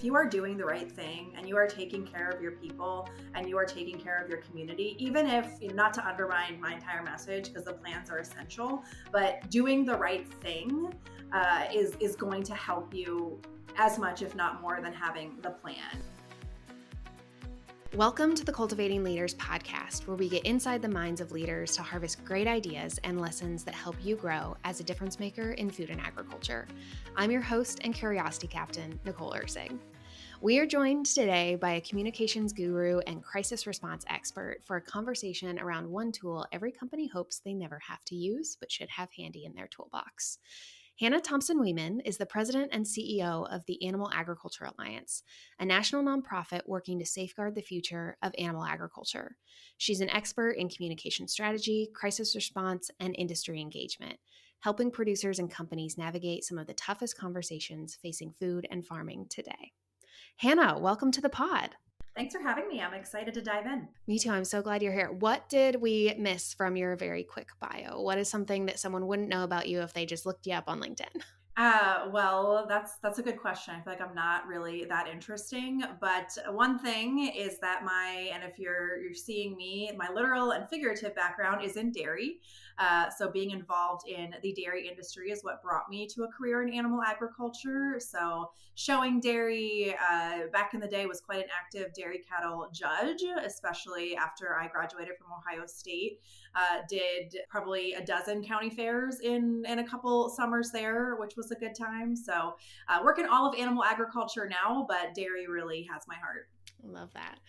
if you are doing the right thing and you are taking care of your people and you are taking care of your community, even if, not to undermine my entire message because the plans are essential, but doing the right thing is going to help you as much, if not more, than having the plan. Welcome to the Cultivating Leaders Podcast, where we get inside the minds of leaders to harvest great ideas and lessons that help you grow as a difference maker in food and agriculture. I'm your host and curiosity captain, Nicole Ursig. We are joined today by a communications guru and crisis response expert for a conversation around one tool every company hopes they never have to use, but should have handy in their toolbox. Hannah Thompson-Weeman is the president and CEO of the Animal Agriculture Alliance, a national nonprofit working to safeguard the future of animal agriculture. She's an expert in communication strategy, crisis response, and industry engagement, helping producers and companies navigate some of the toughest conversations facing food and farming today. Hannah, welcome to the pod. Thanks for having me. I'm excited to dive in. Me too. I'm so glad you're here. What did we miss from your very quick bio? What is something that someone wouldn't know about you if they just looked you up on LinkedIn? Well, that's a good question. I feel like I'm not really that interesting, but one thing is that and if you're seeing me, my literal and figurative background is in dairy. So being involved in the dairy industry is what brought me to a career in animal agriculture. So showing dairy back in the day was quite an active dairy cattle judge, especially after I graduated from Ohio State. Did probably a dozen county fairs in a couple summers there, which was a good time. So work in all of animal agriculture now, but dairy really has my heart. Love that.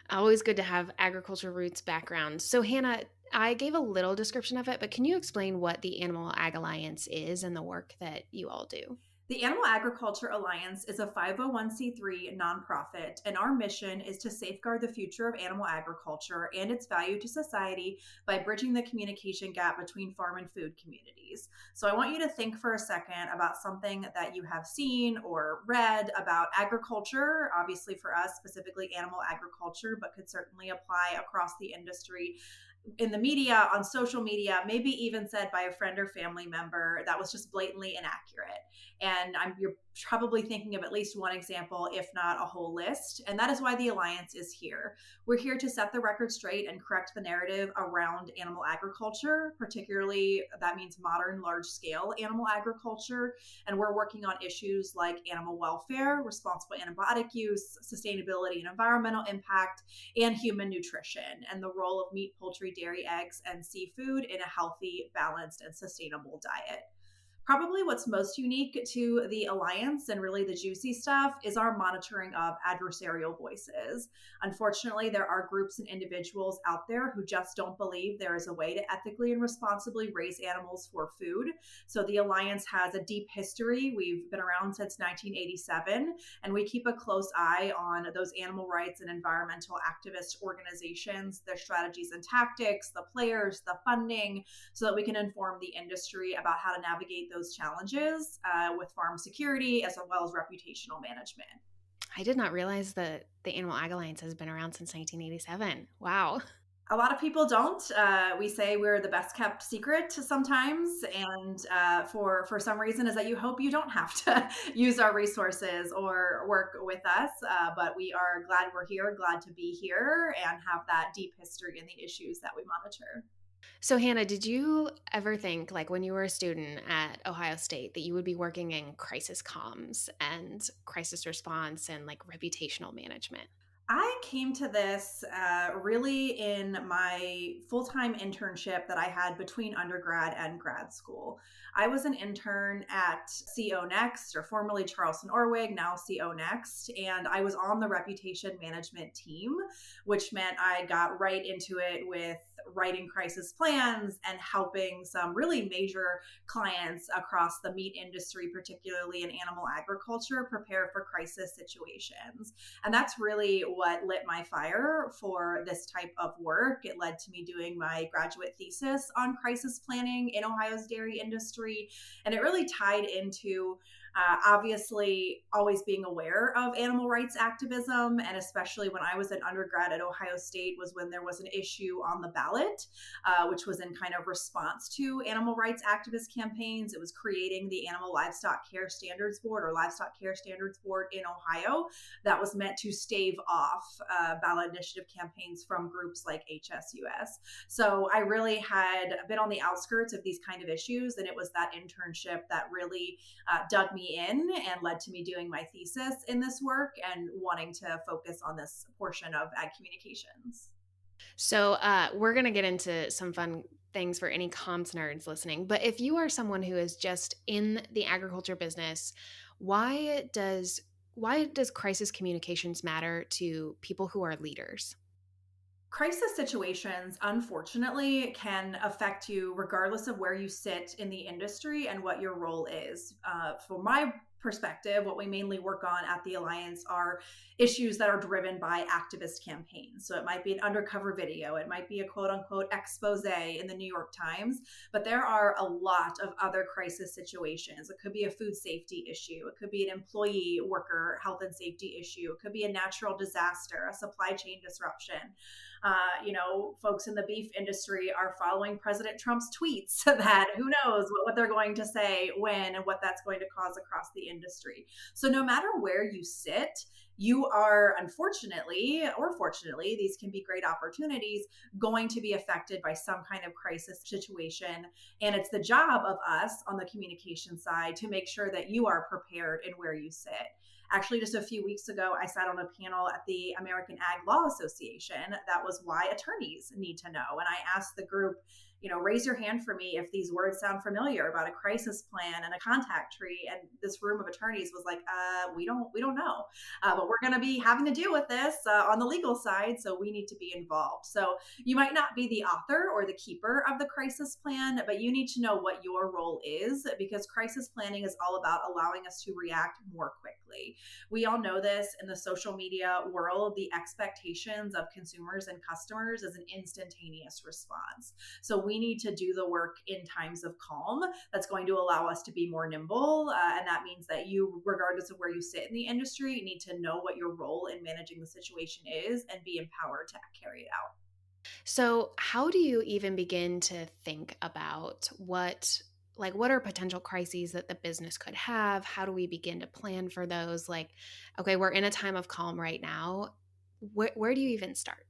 Always good to have agriculture roots background. So Hannah, I gave a little description of it, but can you explain what the Animal Ag Alliance is and the work that you all do? The Animal Agriculture Alliance is a 501c3 nonprofit, and our mission is to safeguard the future of animal agriculture and its value to society by bridging the communication gap between farm and food communities. So I want you to think for a second about something that you have seen or read about agriculture, obviously for us, specifically animal agriculture, but could certainly apply across the industry, in the media, on social media, maybe even said by a friend or family member that was just blatantly inaccurate. And you're probably thinking of at least one example, if not a whole list. And that is why the Alliance is here. We're here to set the record straight and correct the narrative around animal agriculture, particularly that means modern large-scale animal agriculture. And we're working on issues like animal welfare, responsible antibiotic use, sustainability and environmental impact, and human nutrition, and the role of meat, poultry, dairy, eggs, and seafood in a healthy, balanced, and sustainable diet. Probably what's most unique to the Alliance and really the juicy stuff is our monitoring of adversarial voices. Unfortunately, there are groups and individuals out there who just don't believe there is a way to ethically and responsibly raise animals for food. So the Alliance has a deep history. We've been around since 1987, and we keep a close eye on those animal rights and environmental activist organizations, their strategies and tactics, the players, the funding, so that we can inform the industry about how to navigate those challenges with farm security as well as reputational management. I did not realize that the Animal Ag Alliance has been around since 1987. Wow. A lot of people don't. We say we're the best kept secret sometimes, and for some reason is that you hope you don't have to use our resources or work with us. But we are glad we're here, glad to be here, and have that deep history in the issues that we monitor. So Hannah, did you ever think, like when you were a student at Ohio State, that you would be working in crisis comms and crisis response and like reputational management? I came to this really in my full-time internship that I had between undergrad and grad school. I was an intern at CO Next, or formerly Charleston Orwig, now CO Next, and I was on the reputation management team, which meant I got right into it with writing crisis plans and helping some really major clients across the meat industry, particularly in animal agriculture, prepare for crisis situations. And that's really what lit my fire for this type of work. It led to me doing my graduate thesis on crisis planning in Ohio's dairy industry. And it really tied into Obviously, always being aware of animal rights activism, and especially when I was an undergrad at Ohio State was when there was an issue on the ballot, which was in kind of response to animal rights activist campaigns. It was creating the Animal Livestock Care Standards Board or Livestock Care Standards Board in Ohio that was meant to stave off ballot initiative campaigns from groups like HSUS. So I really had been on the outskirts of these kind of issues, and it was that internship that really dug me in and led to me doing my thesis in this work and wanting to focus on this portion of ag communications. So we're going to get into some fun things for any comms nerds listening. But if you are someone who is just in the agriculture business, why does crisis communications matter to people who are leaders? Crisis situations, unfortunately, can affect you regardless of where you sit in the industry and what your role is. From my perspective, what we mainly work on at the Alliance are issues that are driven by activist campaigns. So it might be an undercover video, it might be a quote unquote expose in the New York Times, but there are a lot of other crisis situations. It could be a food safety issue, it could be an employee worker health and safety issue, it could be a natural disaster, a supply chain disruption. Folks in the beef industry are following President Trump's tweets that who knows what they're going to say when and what that's going to cause across the industry. So no matter where you sit, you are unfortunately or fortunately, these can be great opportunities, going to be affected by some kind of crisis situation. And it's the job of us on the communication side to make sure that you are prepared in where you sit. Actually, just a few weeks ago, I sat on a panel at the American Ag Law Association. That was why attorneys need to know. And I asked the group, raise your hand for me if these words sound familiar about a crisis plan and a contact tree. And this room of attorneys was like, we don't know, but we're going to be having to deal with this on the legal side, so we need to be involved. So you might not be the author or the keeper of the crisis plan, but you need to know what your role is, because crisis planning is all about allowing us to react more quickly. We all know this in the social media world. The expectations of consumers and customers is an instantaneous response. So we need to do the work in times of calm that's going to allow us to be more nimble. And that means that you, regardless of where you sit in the industry, need to know what your role in managing the situation is and be empowered to carry it out. So how do you even begin to think about what are potential crises that the business could have? How do we begin to plan for those? Okay, we're in a time of calm right now. Where do you even start?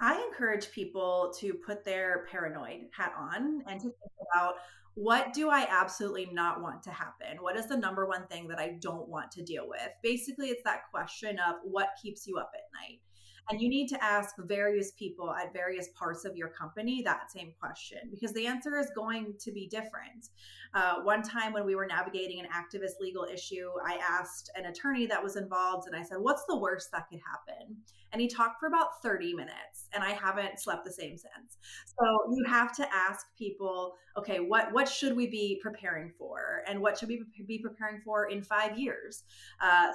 I encourage people to put their paranoid hat on and to think about, what do I absolutely not want to happen? What is the number one thing that I don't want to deal with? Basically, it's that question of what keeps you up at night. And you need to ask various people at various parts of your company that same question, because the answer is going to be different. One time when we were navigating an activist legal issue, I asked an attorney that was involved and I said, what's the worst that could happen? And he talked for about 30 minutes, and I haven't slept the same since. So you have to ask people, okay, what should we be preparing for? And what should we be preparing for in 5 years?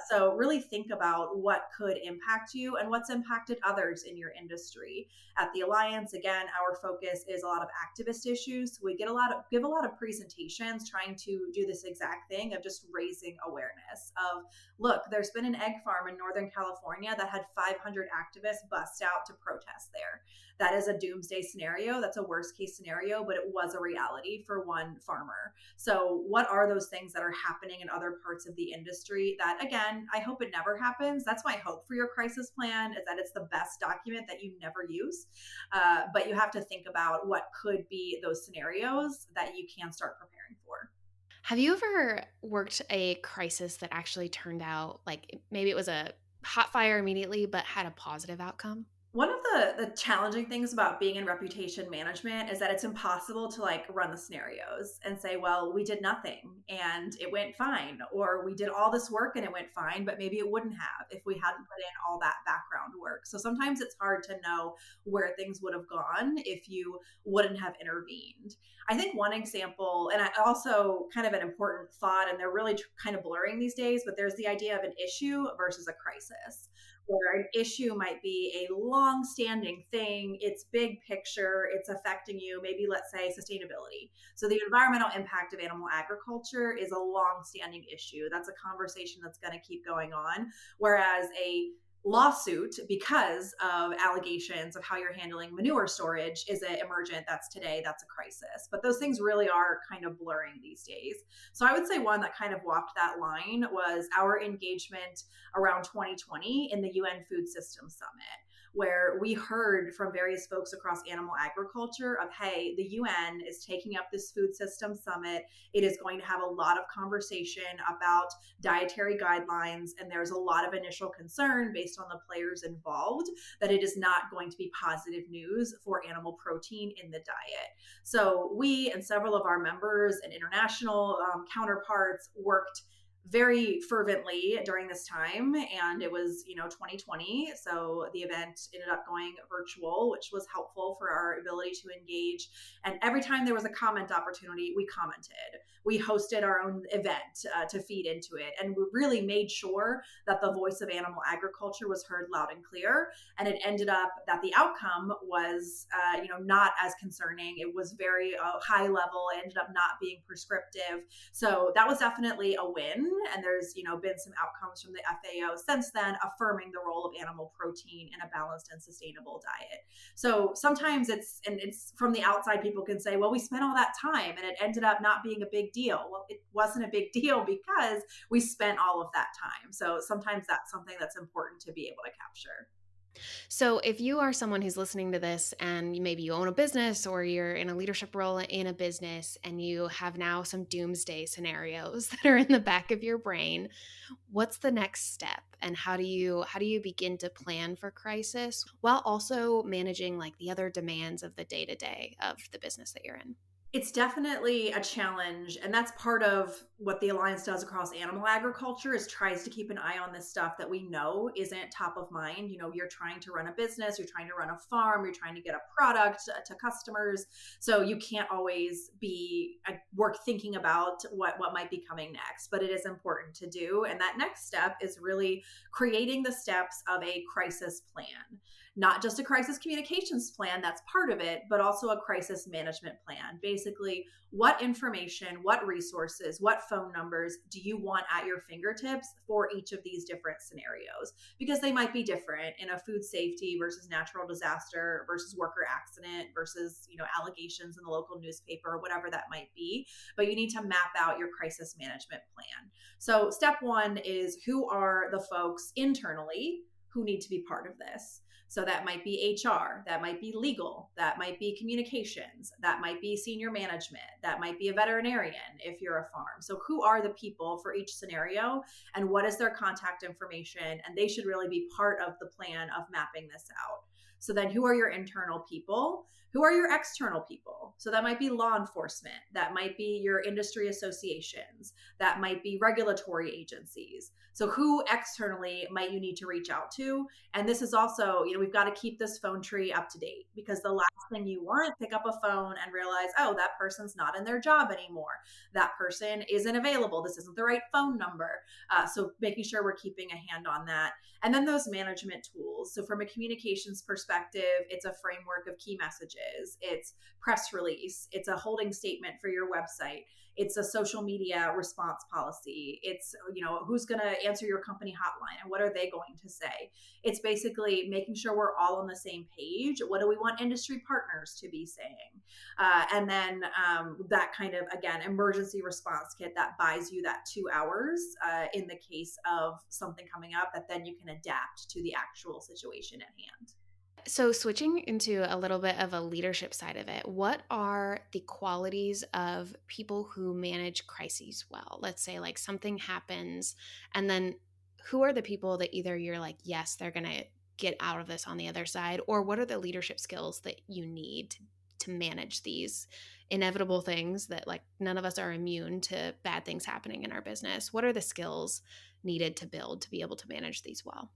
So really think about what could impact you and what's impacted others in your industry. At the Alliance, again, our focus is a lot of activist issues. So we give a lot of presentations trying to do this exact thing of just raising awareness of, look, there's been an egg farm in Northern California that had 500 activists bust out to protest there. That is a doomsday scenario. That's a worst case scenario, but it was a reality for one farmer. So what are those things that are happening in other parts of the industry that, again, I hope it never happens. That's my hope for your crisis plan, is that it's the best document that you never use. But you have to think about what could be those scenarios that you can start preparing for. Have you ever worked a crisis that actually turned out maybe it was a hot fire immediately, but had a positive outcome? One of the challenging things about being in reputation management is that it's impossible to run the scenarios and say, well, we did nothing and it went fine, or we did all this work and it went fine, but maybe it wouldn't have if we hadn't put in all that background work. So sometimes it's hard to know where things would have gone if you wouldn't have intervened. I think one example, and also kind of an important thought, and they're really kind of blurring these days, but there's the idea of an issue versus a crisis. where an issue might be a long-standing thing, it's big picture, it's affecting you, maybe let's say sustainability. So the environmental impact of animal agriculture is a long-standing issue. That's a conversation that's going to keep going on. Whereas a lawsuit because of allegations of how you're handling manure storage is an emergent, that's today, that's a crisis. But those things really are kind of blurring these days. So I would say one that kind of walked that line was our engagement around 2020 in the UN Food Systems Summit, where we heard from various folks across animal agriculture of, hey, the UN is taking up this food system summit. It is going to have a lot of conversation about dietary guidelines, and there's a lot of initial concern based on the players involved that it is not going to be positive news for animal protein in the diet. So we and several of our members and international counterparts worked very fervently during this time, and it was 2020, so the event ended up going virtual, which was helpful for our ability to engage. And every time there was a comment opportunity, we commented. We hosted our own event to feed into it, and we really made sure that the voice of animal agriculture was heard loud and clear. And it ended up that the outcome was not as concerning. It was very high level. It ended up not being prescriptive, so that was definitely a win. And there's been some outcomes from the FAO since then affirming the role of animal protein in a balanced and sustainable diet. So sometimes it's from the outside, people can say, well, we spent all that time and it ended up not being a big deal. Well, it wasn't a big deal because we spent all of that time. So sometimes that's something that's important to be able to capture. So if you are someone who's listening to this and maybe you own a business or you're in a leadership role in a business and you have now some doomsday scenarios that are in the back of your brain, what's the next step? And how do you begin to plan for crisis while also managing like the other demands of the day-to-day of the business that you're in? It's definitely a challenge, and that's part of what the Alliance does across animal agriculture is tries to keep an eye on this stuff that we know isn't top of mind. You're trying to run a business, you're trying to run a farm, you're trying to get a product to customers, so you can't always be work thinking about what might be coming next, but it is important to do. And that next step is really creating the steps of a crisis plan. Not just a crisis communications plan, that's part of it, but also a crisis management plan. Basically, what information, what resources, what phone numbers do you want at your fingertips for each of these different scenarios? Because they might be different in a food safety versus natural disaster versus worker accident versus, allegations in the local newspaper or whatever that might be. But you need to map out your crisis management plan. So step one is, who are the folks internally who need to be part of this? So that might be HR, that might be legal, that might be communications, that might be senior management, that might be a veterinarian if you're a farm. So who are the people for each scenario and what is their contact information? And they should really be part of the plan of mapping this out. So then who are your internal people? Who are your external people? So that might be law enforcement, that might be your industry associations, that might be regulatory agencies. So who externally might you need to reach out to? And this is also, we've got to keep this phone tree up to date, because the last thing you want, pick up a phone and realize, oh, that person's not in their job anymore. That person isn't available. This isn't the right phone number. So making sure we're keeping a hand on that. And then those management tools. So from a communications perspective, it's a framework of key messages. It's press release. It's a holding statement for your website. It's a social media response policy. It's, who's going to answer your company hotline and what are they going to say? It's basically making sure we're all on the same page. What do we want industry partners to be saying? And then that kind of, again, emergency response kit that buys you that 2 hours in the case of something coming up that then you can adapt to the actual situation at hand. So switching into a little bit of a leadership side of it, what are the qualities of people who manage crises well? Let's say like something happens, and then who are the people that either you're like, yes, they're going to get out of this on the other side, or what are the leadership skills that you need to manage these inevitable things that like none of us are immune to bad things happening in our business? What are the skills needed to build to be able to manage these well?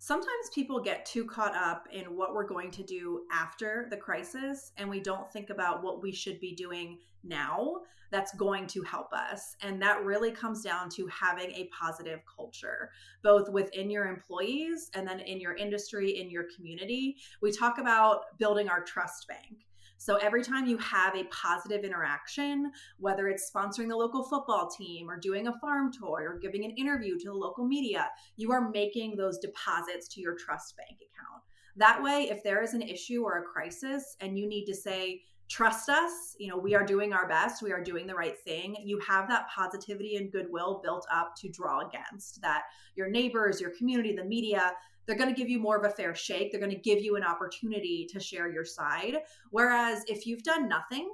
Sometimes people get too caught up in what we're going to do after the crisis, and we don't think about what we should be doing now that's going to help us. And that really comes down to having a positive culture, both within your employees and then in your industry, in your community. We talk about building our trust bank. So every time you have a positive interaction, whether it's sponsoring the local football team or doing a farm tour or giving an interview to the local media, you are making those deposits to your trust bank account. That way, if there is an issue or a crisis and you need to say, trust us, we are doing our best, we are doing the right thing, you have that positivity and goodwill built up to draw against, that your neighbors, your community, the media, they're going to give you more of a fair shake. They're going to give you an opportunity to share your side. Whereas if you've done nothing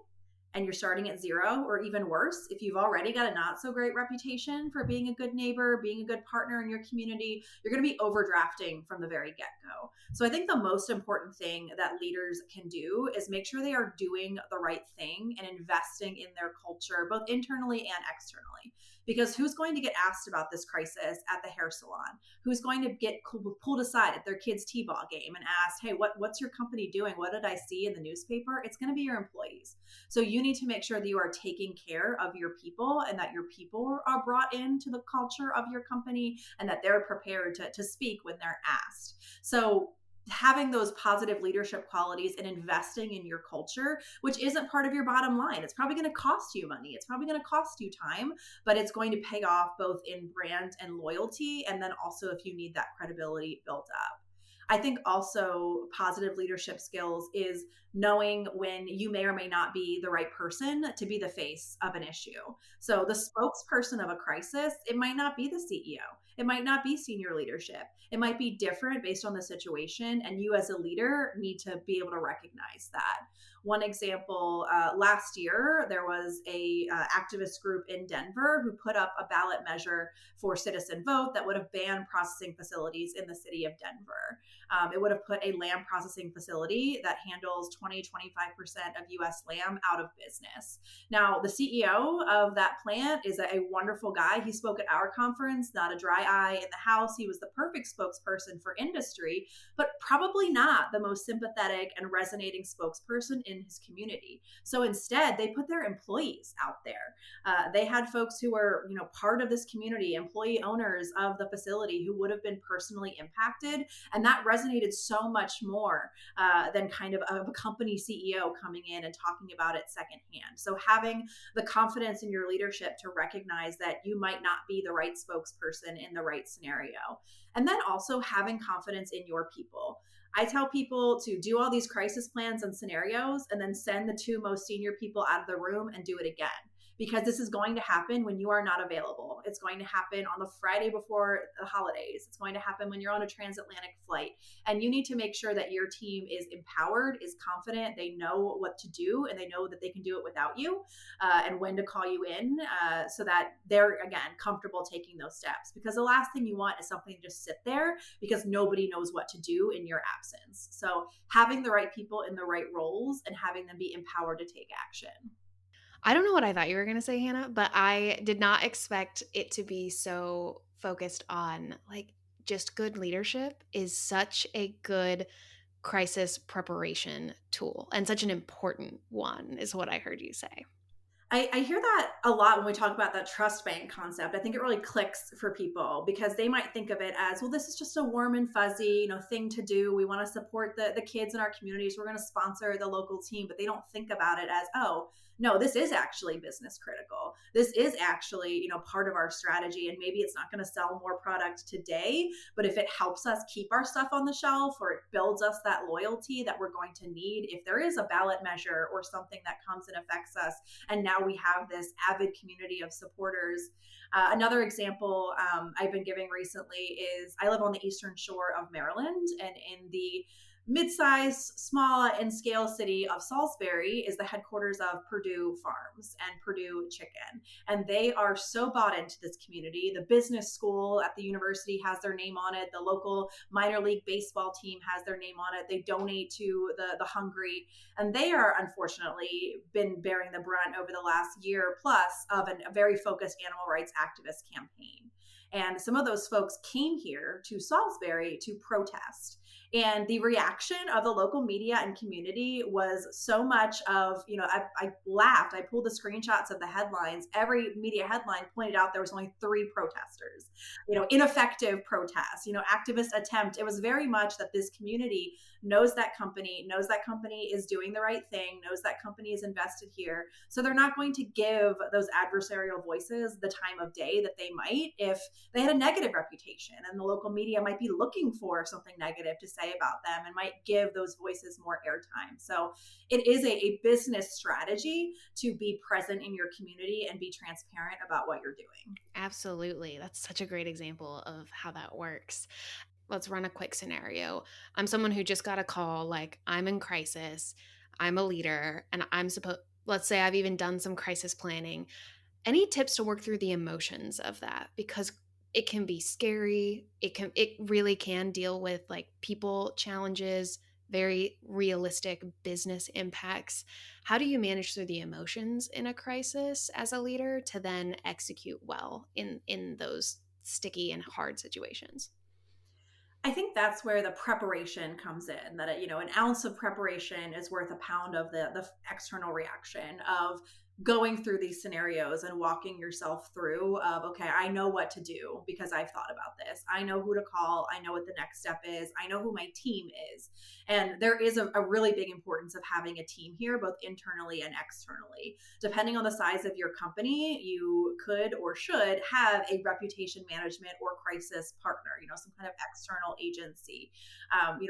and you're starting at zero, or even worse, if you've already got a not so great reputation for being a good neighbor, being a good partner in your community, you're going to be overdrafting from the very get-go. So I think the most important thing that leaders can do is make sure they are doing the right thing and investing in their culture, both internally and externally. Because who's going to get asked about this crisis at the hair salon? Who's going to get pulled aside at their kid's t-ball game and asked, hey, what's your company doing? What did I see in the newspaper? It's going to be your employees. So you need to make sure that you are taking care of your people and that your people are brought into the culture of your company and that they're prepared to speak when they're asked. So having those positive leadership qualities and investing in your culture, which isn't part of your bottom line. It's probably going to cost you money. It's probably going to cost you time, but it's going to pay off both in brand and loyalty. And then also if you need that credibility built up. I think also positive leadership skills is knowing when you may or may not be the right person to be the face of an issue. So the spokesperson of a crisis, it might not be the CEO. It might not be senior leadership. It might be different based on the situation. And you as a leader need to be able to recognize that. One example, last year, there was a activist group in Denver who put up a ballot measure for citizen vote that would have banned processing facilities in the city of Denver. It would have put a lamb processing facility that handles 20-25% of U.S. lamb out of business. Now, the CEO of that plant is a wonderful guy. He spoke at our conference, not a dry eye in the house. He was the perfect spokesperson for industry, but probably not the most sympathetic and resonating spokesperson in his community. So instead, they put their employees out there. They had folks who were, part of this community, employee owners of the facility who would have been personally impacted. And that resonated so much more than kind of a company CEO coming in and talking about it secondhand. So having the confidence in your leadership to recognize that you might not be the right spokesperson in the right scenario. And then also having confidence in your people. I tell people to do all these crisis plans and scenarios and then send the two most senior people out of the room and do it again. Because this is going to happen when you are not available. It's going to happen on the Friday before the holidays. It's going to happen when you're on a transatlantic flight. And you need to make sure that your team is empowered, is confident, they know what to do, and they know that they can do it without you, and when to call you in, so that they're, again, comfortable taking those steps. Because the last thing you want is something to just sit there because nobody knows what to do in your absence. So having the right people in the right roles and having them be empowered to take action. I don't know what I thought you were going to say, Hannah, but I did not expect it to be so focused on just good leadership is such a good crisis preparation tool and such an important one is what I heard you say. I hear that a lot when we talk about that trust bank concept. I think it really clicks for people because they might think of it as, well, this is just a warm and fuzzy, thing to do. We want to support the kids in our communities. We're going to sponsor the local team, but they don't think about it as, oh, no, this is actually business critical. This is actually, part of our strategy. And maybe it's not going to sell more product today, but if it helps us keep our stuff on the shelf or it builds us that loyalty that we're going to need if there is a ballot measure or something that comes and affects us. And now we have this avid community of supporters. Another example I've been giving recently is I live on the eastern shore of Maryland, and in the mid-size, small in scale city of Salisbury is the headquarters of Purdue Farms and Purdue Chicken. And they are so bought into this community. The business school at the university has their name on it. The local minor league baseball team has their name on it. They donate to the hungry. And they are unfortunately been bearing the brunt over the last year plus of a very focused animal rights activist campaign. And some of those folks came here to Salisbury to protest. And the reaction of the local media and community was so much of, I laughed. I pulled the screenshots of the headlines. Every media headline pointed out there was only 3 protesters, ineffective protests, activist attempt. It was very much that this community knows that company is doing the right thing, knows that company is invested here. So they're not going to give those adversarial voices the time of day that they might if they had a negative reputation, and the local media might be looking for something negative to say about them and might give those voices more airtime. So it is a business strategy to be present in your community and be transparent about what you're doing. Absolutely. That's such a great example of how that works. Let's run a quick scenario. I'm someone who just got a call, like I'm in crisis, I'm a leader, and let's say I've even done some crisis planning. Any tips to work through the emotions of that? Because it can be scary. It really can deal with like people challenges, very realistic business impacts. How do you manage through the emotions in a crisis as a leader to then execute well in those sticky and hard situations? I think that's where the preparation comes in, that, an ounce of preparation is worth a pound of the external reaction of going through these scenarios and walking yourself through of, okay, I know what to do because I've thought about this. I know who to call. I know what the next step is. I know who my team is. And there is a really big importance of having a team here, both internally and externally. Depending on the size of your company, you could or should have a reputation management or crisis partner, some kind of external agency.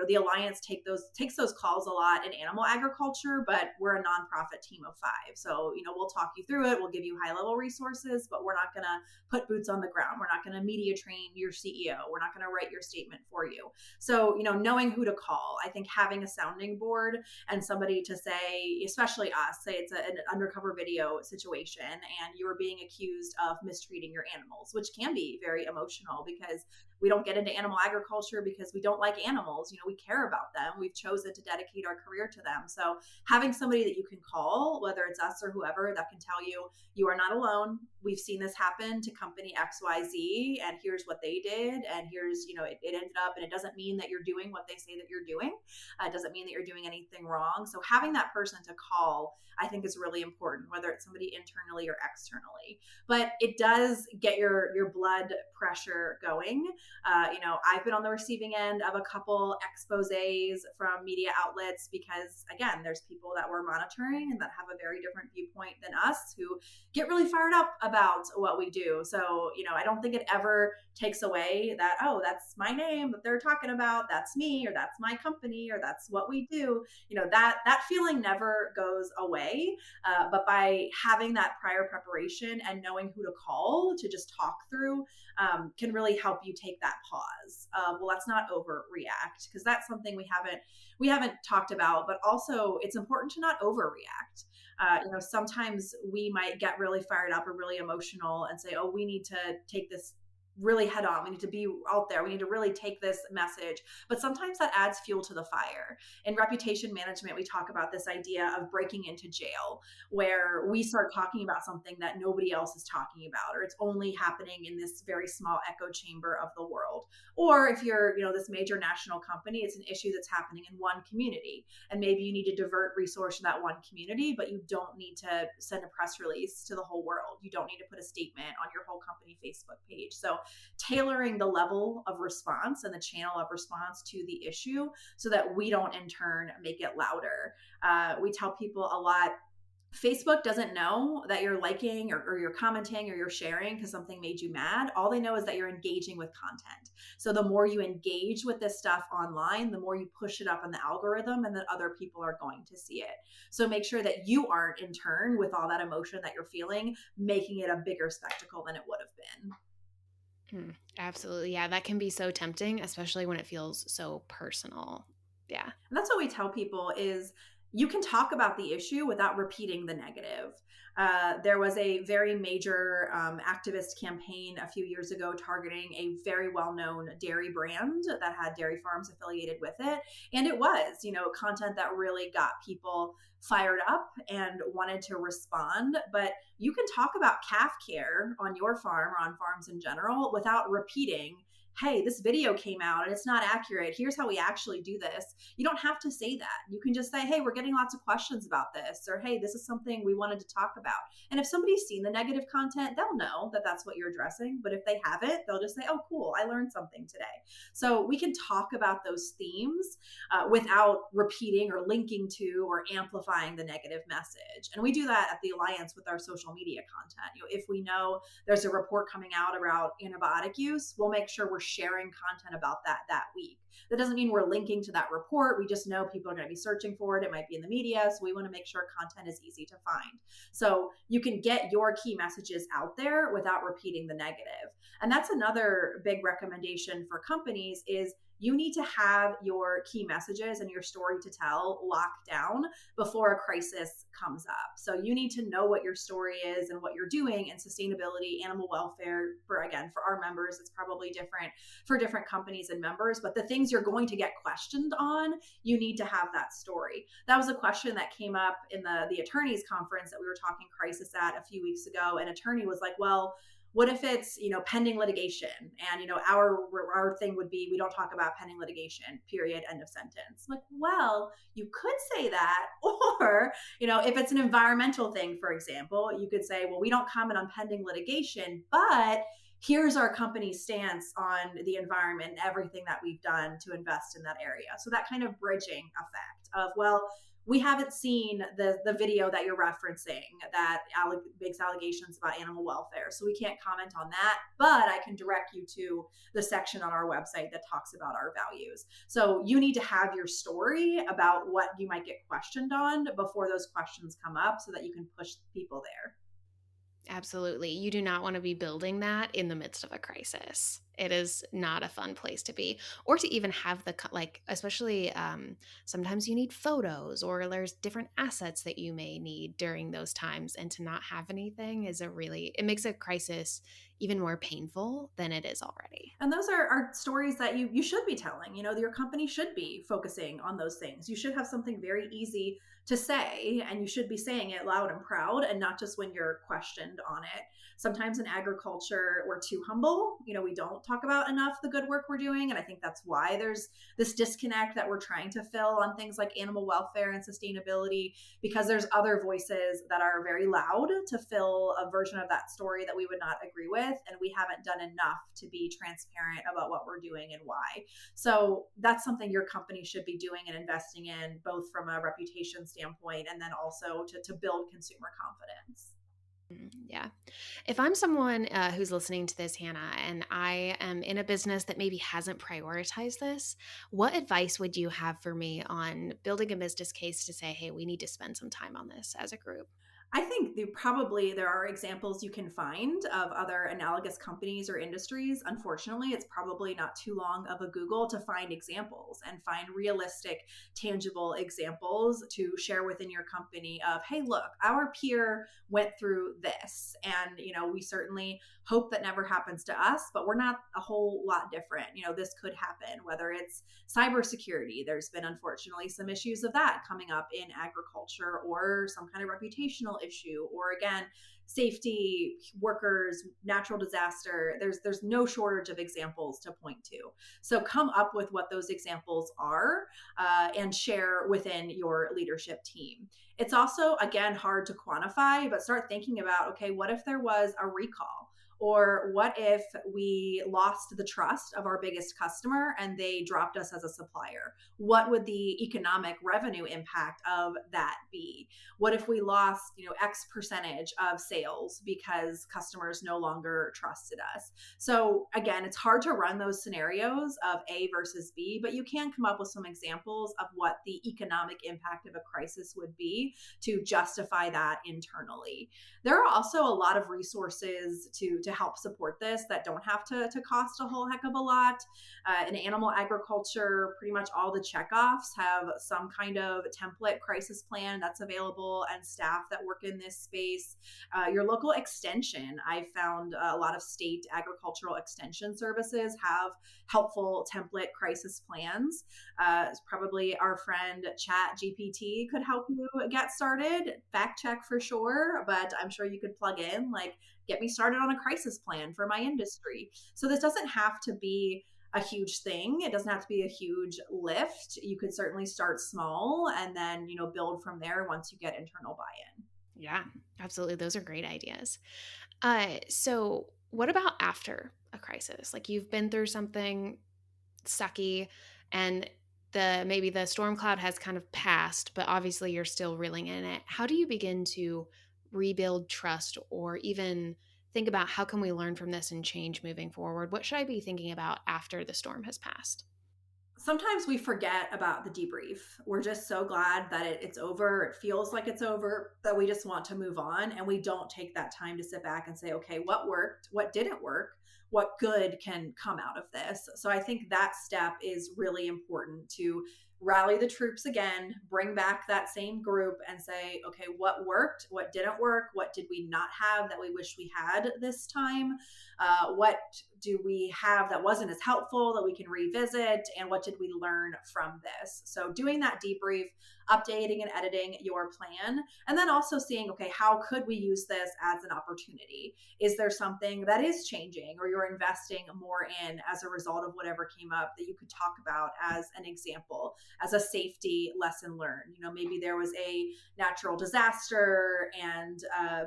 The Alliance takes those calls a lot in animal agriculture, but we're a nonprofit team of 5. So, we'll talk you through it. We'll give you high level resources, but we're not going to put boots on the ground. We're not going to media train your CEO. We're not going to write your statement for you. So, knowing who to call, I think having a sounding board and somebody to say, especially us, say it's an undercover video situation and you are being accused of mistreating your animals, which can be very emotional because we don't get into animal agriculture because we don't like animals. We care about them. We've chosen to dedicate our career to them. So having somebody that you can call, whether it's us or whoever, that can tell you, you are not alone. We've seen this happen to company XYZ, and here's what they did. And here's, it ended up, and it doesn't mean that you're doing what they say that you're doing. It doesn't mean that you're doing anything wrong. So having that person to call, I think, is really important, whether it's somebody internally or externally. But it does get your blood pressure going. I've been on the receiving end of a couple exposés from media outlets because, again, there's people that we're monitoring and that have a very different viewpoint than us who get really fired up about what we do. So, I don't think it ever takes away that, oh, that's my name that they're talking about. That's me, or that's my company, or that's what we do. That feeling never goes away. But by having that prior preparation and knowing who to call to just talk through can really help you take that pause. Well, let's not overreact, because that's something we haven't talked about. But also, it's important to not overreact. Sometimes we might get really fired up or really emotional and say, oh, we need to take this really head on. We need to be out there. We need to really take this message. But sometimes that adds fuel to the fire. In reputation management, we talk about this idea of breaking into jail, where we start talking about something that nobody else is talking about, or it's only happening in this very small echo chamber of the world. Or if you're, this major national company, it's an issue that's happening in one community. And maybe you need to divert resource to that one community, but you don't need to send a press release to the whole world. You don't need to put a statement on your whole company Facebook page. So tailoring the level of response and the channel of response to the issue so that we don't in turn make it louder. We tell people a lot, Facebook doesn't know that you're liking or you're commenting or you're sharing because something made you mad. All they know is that you're engaging with content. So the more you engage with this stuff online, the more you push it up in the algorithm, and then other people are going to see it. So make sure that you aren't in turn, with all that emotion that you're feeling, making it a bigger spectacle than it would have been. Absolutely. Yeah, that can be so tempting, especially when it feels so personal. Yeah. And that's what we tell people is, you can talk about the issue without repeating the negative. There was a very major activist campaign a few years ago targeting a very well-known dairy brand that had dairy farms affiliated with it. And it was, content that really got people fired up and wanted to respond. But you can talk about calf care on your farm or on farms in general without repeating, hey, this video came out and it's not accurate. Here's how we actually do this. You don't have to say that. You can just say, hey, we're getting lots of questions about this, or hey, this is something we wanted to talk about. And if somebody's seen the negative content, they'll know that that's what you're addressing. But if they haven't, they'll just say, oh, cool, I learned something today. So we can talk about those themes without repeating or linking to or amplifying the negative message. And we do that at the Alliance with our social media content. If we know there's a report coming out about antibiotic use, we'll make sure we're sharing content about that week. That doesn't mean we're linking to that report. We just know people are going to be searching for it. It might be in the media. So we want to make sure content is easy to find. So you can get your key messages out there without repeating the negative. And that's another big recommendation for companies is you need to have your key messages and your story to tell locked down before a crisis comes up. So you need to know what your story is and what you're doing in sustainability, animal welfare. For our members, it's probably different for different companies and members, but the things you're going to get questioned on, you need to have that story. That was a question that came up in the attorneys conference that we were talking crisis at a few weeks ago. An attorney was like, well, what if it's, pending litigation? And, our thing would be, we don't talk about pending litigation, period, end of sentence. Like, well, you could say that. Or, if it's an environmental thing, for example, you could say, well, we don't comment on pending litigation, but here's our company's stance on the environment and everything that we've done to invest in that area. So that kind of bridging effect of, well, we haven't seen the video that you're referencing that makes allegations about animal welfare. So we can't comment on that, but I can direct you to the section on our website that talks about our values. So you need to have your story about what you might get questioned on before those questions come up so that you can push people there. Absolutely. You do not want to be building that in the midst of a crisis. It is not a fun place to be, or to even have especially sometimes you need photos or there's different assets that you may need during those times. And to not have anything it makes a crisis even more painful than it is already. And those are stories that you should be telling. Your company should be focusing on those things. You should have something very easy to say, and you should be saying it loud and proud and not just when you're questioned on it. Sometimes in agriculture, we're too humble. We don't talk about enough the good work we're doing. And I think that's why there's this disconnect that we're trying to fill on things like animal welfare and sustainability, because there's other voices that are very loud to fill a version of that story that we would not agree with. And we haven't done enough to be transparent about what we're doing and why. So that's something your company should be doing and investing in, both from a reputation standpoint and then also to build consumer confidence. Yeah. If I'm someone who's listening to this, Hannah, and I am in a business that maybe hasn't prioritized this, what advice would you have for me on building a business case to say, hey, we need to spend some time on this as a group? I think there are examples you can find of other analogous companies or industries. Unfortunately, it's probably not too long of a Google to find examples and find realistic, tangible examples to share within your company of, hey, look, our peer went through this. And, we certainly hope that never happens to us, but we're not a whole lot different. This could happen, whether it's cybersecurity. There's been, unfortunately, some issues of that coming up in agriculture, or some kind of reputational issue, or again, safety, workers, natural disaster. There's no shortage of examples to point to. So come up with what those examples are and share within your leadership team. It's also, again, hard to quantify, but start thinking about, okay, what if there was a recall? Or what if we lost the trust of our biggest customer and they dropped us as a supplier? What would the economic revenue impact of that be? What if we lost, X percentage of sales because customers no longer trusted us? So again, it's hard to run those scenarios of A versus B, but you can come up with some examples of what the economic impact of a crisis would be to justify that internally. There are also a lot of resources to to help support this that don't have to cost a whole heck of a lot. In animal agriculture, pretty much all the checkoffs have some kind of template crisis plan that's available, and staff that work in this space. Your local extension, I found a lot of state agricultural extension services have helpful template crisis plans. Probably our friend Chat GPT could help you get started. Fact check for sure, but I'm sure you could plug in, like, get me started on a crisis plan for my industry. So this doesn't have to be a huge thing. It doesn't have to be a huge lift. You could certainly start small and then, build from there once you get internal buy-in. Yeah, absolutely. Those are great ideas. So what about after a crisis? Like, you've been through something sucky and maybe the storm cloud has kind of passed, but obviously you're still reeling in it. How do you begin to rebuild trust, or even think about how can we learn from this and change moving forward? What should I be thinking about after the storm has passed? Sometimes we forget about the debrief. We're just so glad that it's over. It feels like it's over, that we just want to move on. And we don't take that time to sit back and say, okay, what worked? What didn't work? What good can come out of this? So I think that step is really important, to rally the troops again, bring back that same group and say, okay, what worked? What didn't work? What did we not have that we wish we had this time? What do we have that wasn't as helpful that we can revisit? And what did we learn from this? So doing that debrief, updating and editing your plan, and then also seeing, okay, how could we use this as an opportunity? Is there something that is changing or you're investing more in as a result of whatever came up that you could talk about as an example, as a safety lesson learned? Maybe there was a natural disaster, and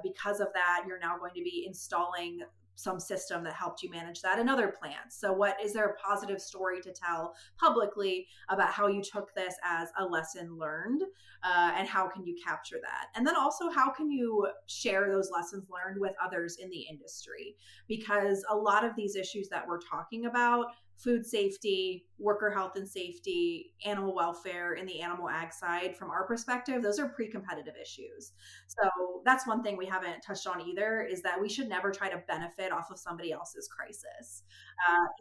because of that, you're now going to be installing some system that helped you manage that in other plants. So what is there a positive story to tell publicly about how you took this as a lesson learned, and how can you capture that? And then also, how can you share those lessons learned with others in the industry? Because a lot of these issues that we're talking about, food safety, worker health and safety, animal welfare in the animal ag side, from our perspective, those are pre-competitive issues. So that's one thing we haven't touched on either, is that we should never try to benefit off of somebody else's crisis.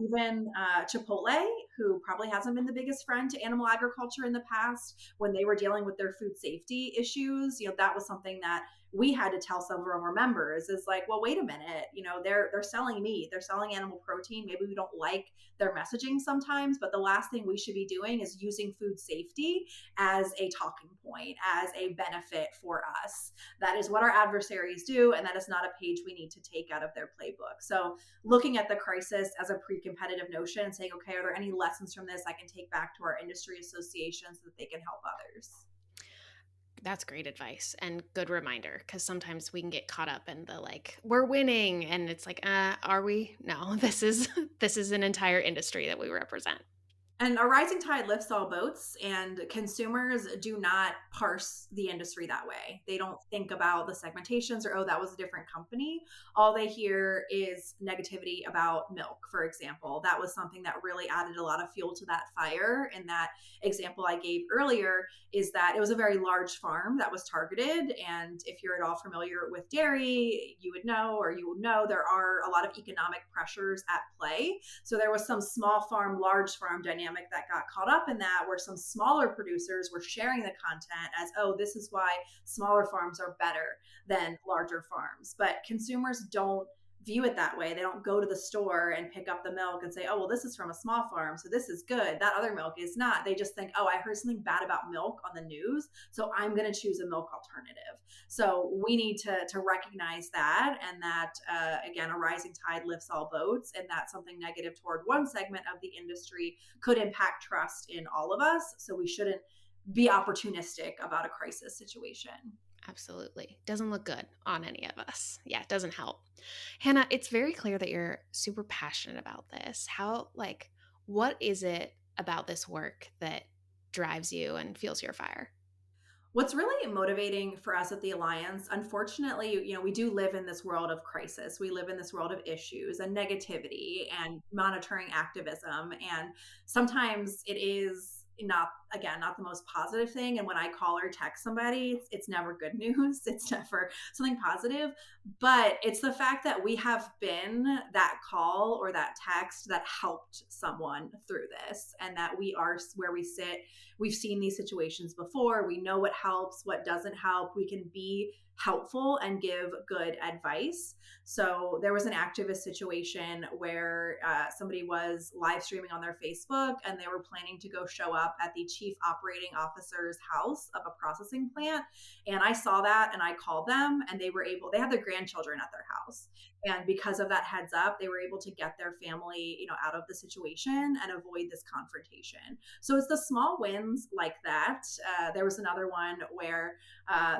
Even Chipotle, who probably hasn't been the biggest friend to animal agriculture in the past, when they were dealing with their food safety issues, that was something that we had to tell several of our members, is like, well, wait a minute, they're selling meat, they're selling animal protein. Maybe we don't like their messaging sometimes, but the last thing we should be doing is using food safety as a talking point, as a benefit for us. That is what our adversaries do, and that is not a page we need to take out of their playbook. So looking at the crisis as a pre-competitive notion and saying, okay, are there any lessons from this I can take back to our industry associations so that they can help others? That's great advice and good reminder, because sometimes we can get caught up in the, like, we're winning, and it's like, are we? No, this is an entire industry that we represent. And a rising tide lifts all boats, and consumers do not parse the industry that way. They don't think about the segmentations or, oh, that was a different company. All they hear is negativity about milk, for example. That was something that really added a lot of fuel to that fire. And that example I gave earlier is that it was a very large farm that was targeted. And if you're at all familiar with dairy, you would know there are a lot of economic pressures at play. So there was some small farm, large farm dynamic that got caught up in that, where some smaller producers were sharing the content as, oh, this is why smaller farms are better than larger farms. But consumers don't view it that way. They don't go to the store and pick up the milk and say, oh, well, this is from a small farm, so this is good. That other milk is not. They just think, oh, I heard something bad about milk on the news, so I'm going to choose a milk alternative. So we need to recognize that, and that, again, a rising tide lifts all boats, and that something negative toward one segment of the industry could impact trust in all of us. So we shouldn't be opportunistic about a crisis situation. Absolutely. Doesn't look good on any of us. Yeah, it doesn't help. Hannah, it's very clear that you're super passionate about this. What is it about this work that drives you and fuels your fire? What's really motivating for us at the Alliance, unfortunately, we do live in this world of crisis. We live in this world of issues and negativity and monitoring activism. And sometimes it is not the most positive thing. And when I call or text somebody, it's never good news. It's never something positive, but it's the fact that we have been that call or that text that helped someone through this, and that we are where we sit. We've seen these situations before. We know what helps, what doesn't help. We can be helpful and give good advice. So there was an activist situation where somebody was live streaming on their Facebook, and they were planning to go show up at the chief operating officer's house of a processing plant. And I saw that and I called them, and they had their grandchildren at their house. And because of that heads up, they were able to get their family, out of the situation and avoid this confrontation. So it's the small wins like that. There was another one where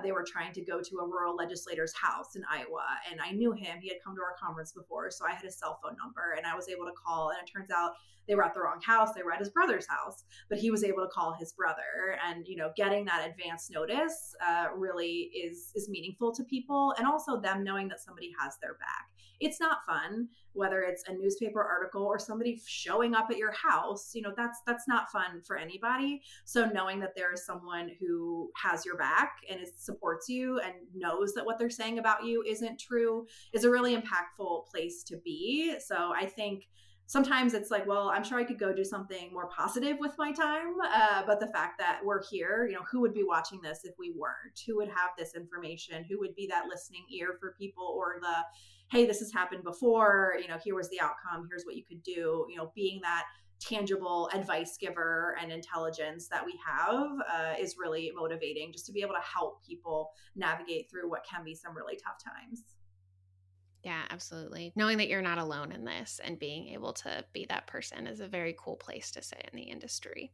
they were trying to go to a rural legislator's house in Iowa, and I knew him. He had come to our conference before, so I had his cell phone number, and I was able to call. And it turns out they were at the wrong house. They were at his brother's house, but he was able to call his brother. And getting that advance notice really is meaningful to people, and also them knowing that somebody has their back. It's not fun, whether it's a newspaper article or somebody showing up at your house. That's not fun for anybody. So knowing that there is someone who has your back and supports you and knows that what they're saying about you isn't true is a really impactful place to be. So I think sometimes it's like, well, I'm sure I could go do something more positive with my time. But the fact that we're here, who would be watching this if we weren't? Who would have this information? Who would be that listening ear for people, or hey, this has happened before, here was the outcome, here's what you could do, being that tangible advice giver and intelligence that we have is really motivating, just to be able to help people navigate through what can be some really tough times. Yeah, absolutely. Knowing that you're not alone in this and being able to be that person is a very cool place to sit in the industry.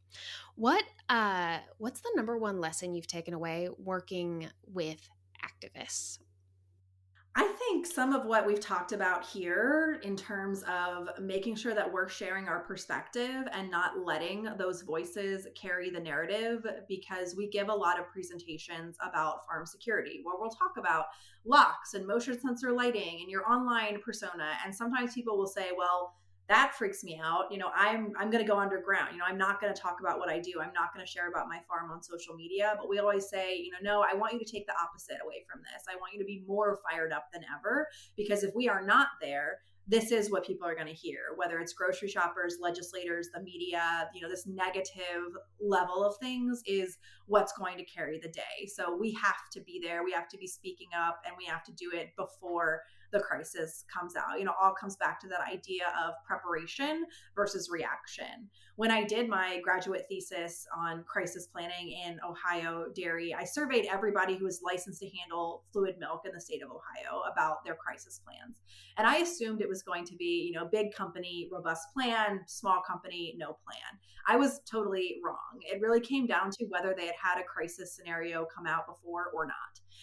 What's the number one lesson you've taken away working with activists? I think some of what we've talked about here in terms of making sure that we're sharing our perspective and not letting those voices carry the narrative, because we give a lot of presentations about farm security where we'll talk about locks and motion sensor lighting and your online persona. And sometimes people will say, well, that freaks me out. I'm going to go underground. I'm not going to talk about what I do. I'm not going to share about my farm on social media. But we always say, no, I want you to take the opposite away from this. I want you to be more fired up than ever, because if we are not there, this is what people are going to hear, whether it's grocery shoppers, legislators, the media. This negative level of things is what's going to carry the day. So we have to be there. We have to be speaking up, and we have to do it before the crisis comes out. All comes back to that idea of preparation versus reaction. When I did my graduate thesis on crisis planning in Ohio dairy, I surveyed everybody who was licensed to handle fluid milk in the state of Ohio about their crisis plans. And I assumed it was going to be, big company, robust plan, small company, no plan. I was totally wrong. It really came down to whether they had a crisis scenario come out before or not.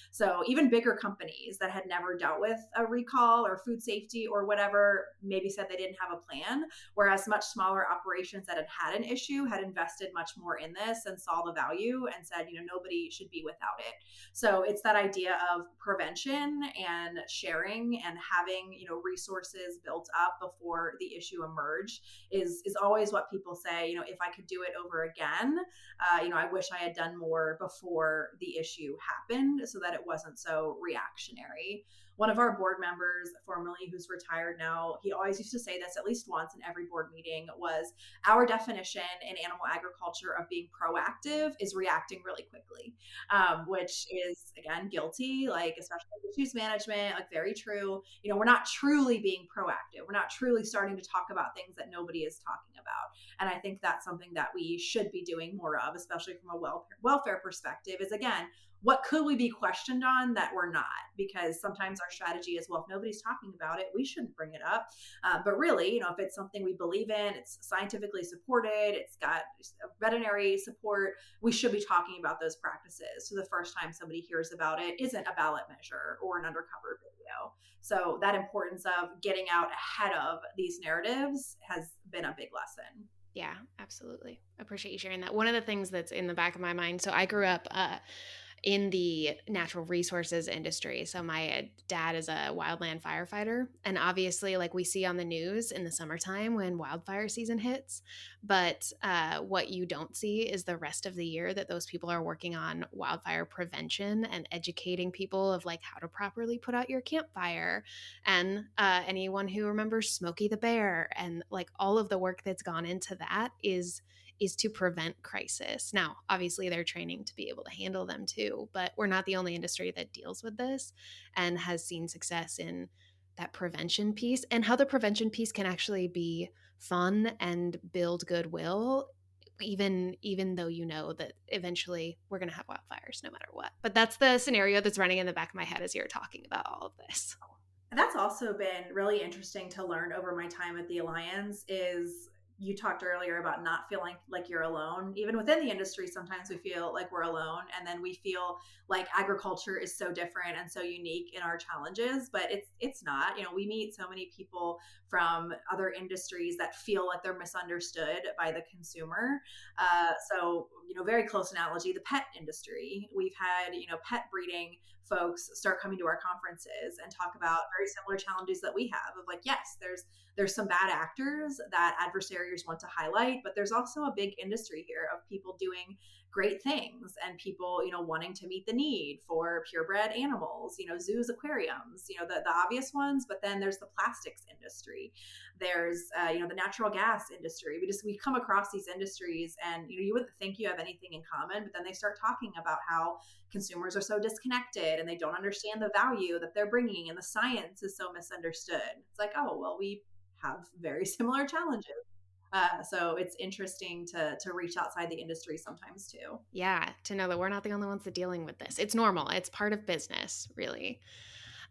So even bigger companies that had never dealt with a recall or food safety or whatever maybe said they didn't have a plan, whereas much smaller operations that had an issue had invested much more in this and saw the value and said, nobody should be without it. So it's that idea of prevention and sharing and having, resources built up before the issue emerged is always what people say. If I could do it over again, I wish I had done more before the issue happened so that it wasn't so reactionary. One of our board members, formerly, who's retired now, he always used to say this at least once in every board meeting, was our definition in animal agriculture of being proactive is reacting really quickly, which is, again, guilty, like especially issues management, like very true. We're not truly being proactive. We're not truly starting to talk about things that nobody is talking about. And I think that's something that we should be doing more of, especially from a welfare perspective, is, again, what could we be questioned on that we're not? Because sometimes our strategy is, well, if nobody's talking about it, we shouldn't bring it up. But really, if it's something we believe in, it's scientifically supported, it's got veterinary support, we should be talking about those practices. So the first time somebody hears about it isn't a ballot measure or an undercover video. So that importance of getting out ahead of these narratives has been a big lesson. Yeah, absolutely. Appreciate you sharing that. One of the things that's in the back of my mind, so I grew up in the natural resources industry. So my dad is a wildland firefighter, and obviously, like we see on the news in the summertime when wildfire season hits, but what you don't see is the rest of the year that those people are working on wildfire prevention and educating people of like how to properly put out your campfire, and anyone who remembers Smokey the Bear, and like all of the work that's gone into that is to prevent crisis. Now, obviously, they're training to be able to handle them too, but we're not the only industry that deals with this and has seen success in that prevention piece, and how the prevention piece can actually be fun and build goodwill, even though you know that eventually we're going to have wildfires no matter what. But that's the scenario that's running in the back of my head as you're talking about all of this. That's also been really interesting to learn over my time at the Alliance. Is you talked earlier about not feeling like you're alone. Even within the industry, sometimes we feel like we're alone, and then we feel like agriculture is so different and so unique in our challenges, but it's not. We meet so many people from other industries that feel like they're misunderstood by the consumer. So, very close analogy, the pet industry. We've had, pet breeding folks start coming to our conferences and talk about very similar challenges that we have of like, yes, there's some bad actors that adversaries want to highlight, but there's also a big industry here of people doing great things and people, wanting to meet the need for purebred animals, zoos, aquariums, the obvious ones, but then there's the plastics industry. There's, the natural gas industry. We come across these industries and, you wouldn't think you have anything in common, but then they start talking about how consumers are so disconnected and they don't understand the value that they're bringing and the science is so misunderstood. It's like, oh, well, we have very similar challenges. So it's interesting to reach outside the industry sometimes too. Yeah, to know that we're not the only ones that dealing with this. It's normal. It's part of business, really.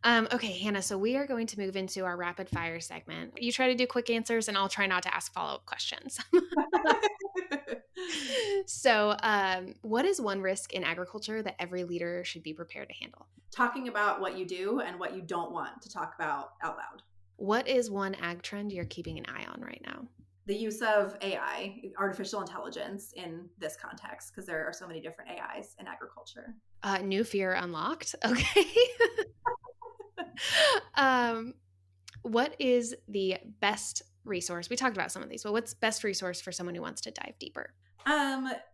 Okay, Hannah, so we are going to move into our rapid fire segment. You try to do quick answers, and I'll try not to ask follow-up questions. So, what is one risk in agriculture that every leader should be prepared to handle? Talking about what you do and what you don't want to talk about out loud. What is one ag trend you're keeping an eye on right now? The use of AI, artificial intelligence, in this context, because there are so many different AIs in agriculture. New fear unlocked. Okay. What is the best resource? We talked about some of these, but what's best resource for someone who wants to dive deeper?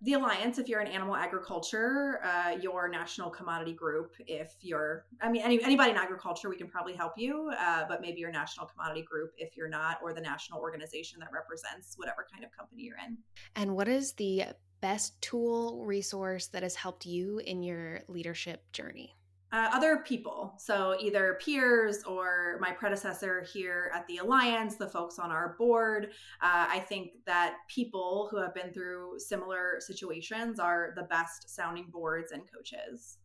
The Alliance, if you're in animal agriculture, your national commodity group, if you're, anybody in agriculture, we can probably help you, but maybe your national commodity group if you're not, or the national organization that represents whatever kind of company you're in. And what is the best tool resource that has helped you in your leadership journey? Other people. So either peers or my predecessor here at the Alliance, the folks on our board. I think that people who have been through similar situations are the best sounding boards and coaches.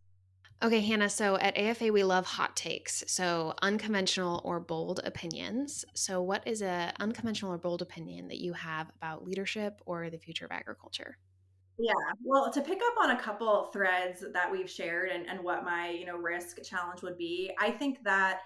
Okay, Hannah, so at AFA, we love hot takes, so unconventional or bold opinions. So what is an unconventional or bold opinion that you have about leadership or the future of agriculture? Yeah, well, to pick up on a couple threads that we've shared and what my, risk challenge would be, I think that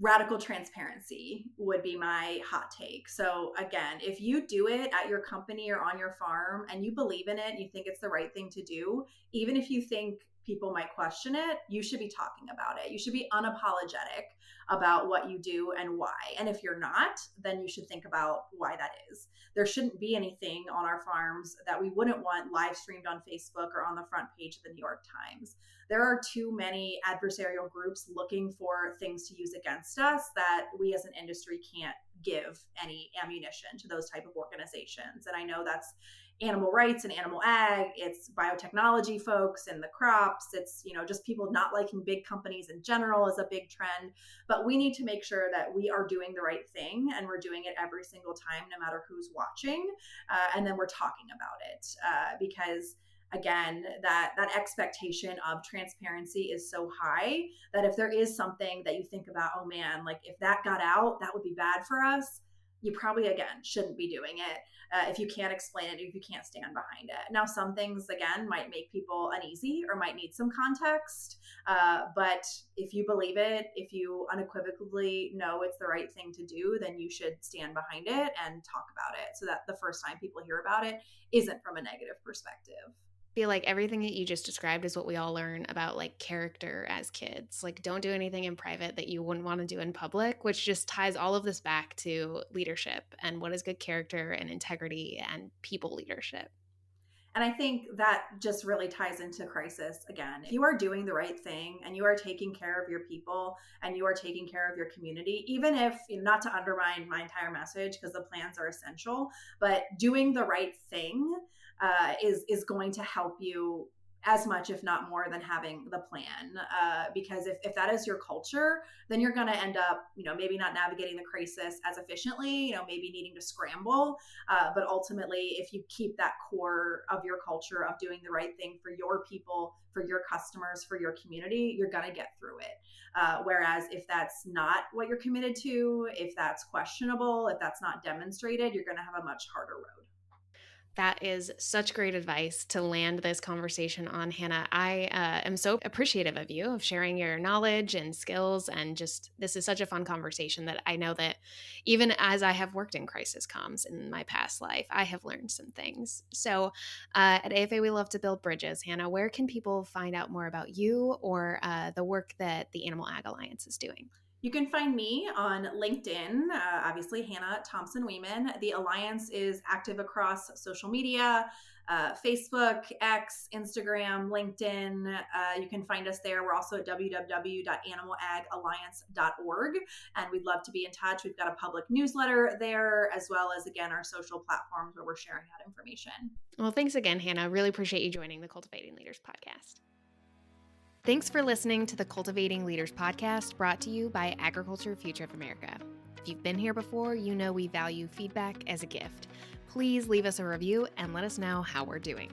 radical transparency would be my hot take. So again, if you do it at your company or on your farm and you believe in it and you think it's the right thing to do, even if you think people might question it, you should be talking about it. You should be unapologetic about what you do and why. And if you're not, then you should think about why that is. There shouldn't be anything on our farms that we wouldn't want live streamed on Facebook or on the front page of the New York Times. There are too many adversarial groups looking for things to use against us that we as an industry can't give any ammunition to those type of organizations. And I know that's animal rights and animal ag, it's biotechnology folks and the crops, it's just people not liking big companies in general is a big trend. But we need to make sure that we are doing the right thing and we're doing it every single time, no matter who's watching, and then we're talking about it, because again, that expectation of transparency is so high that if there is something that you think about, oh man, like if that got out, that would be bad for us, you probably, again, shouldn't be doing it if you can't explain it, if you can't stand behind it. Now, some things, again, might make people uneasy or might need some context. But if you believe it, if you unequivocally know it's the right thing to do, then you should stand behind it and talk about it so that the first time people hear about it isn't from a negative perspective. Feel like everything that you just described is what we all learn about like character as kids. Like, don't do anything in private that you wouldn't want to do in public, which just ties all of this back to leadership and what is good character and integrity and people leadership. And I think that just really ties into crisis again. If you are doing the right thing and you are taking care of your people and you are taking care of your community, even if, not to undermine my entire message because the plans are essential, but doing the right thing is going to help you as much, if not more, than having the plan. Because if that is your culture, then you're going to end up, maybe not navigating the crisis as efficiently, maybe needing to scramble. But ultimately, if you keep that core of your culture of doing the right thing for your people, for your customers, for your community, you're going to get through it. Whereas if that's not what you're committed to, if that's questionable, if that's not demonstrated, you're going to have a much harder road. That is such great advice to land this conversation on, Hannah. I am so appreciative of you, of sharing your knowledge and skills. And just, this is such a fun conversation that I know that even as I have worked in crisis comms in my past life, I have learned some things. So at AFA, we love to build bridges. Hannah, where can people find out more about you or the work that the Animal Ag Alliance is doing? You can find me on LinkedIn, obviously, Hannah Thompson-Weeman. The Alliance is active across social media, Facebook, X, Instagram, LinkedIn. You can find us there. We're also at www.animalagalliance.org, and we'd love to be in touch. We've got a public newsletter there, as well as, again, our social platforms where we're sharing that information. Well, thanks again, Hannah. Really appreciate you joining the Cultivating Leaders podcast. Thanks for listening to the Cultivating Leaders podcast, brought to you by Agriculture Future of America. If you've been here before, you know we value feedback as a gift. Please leave us a review and let us know how we're doing.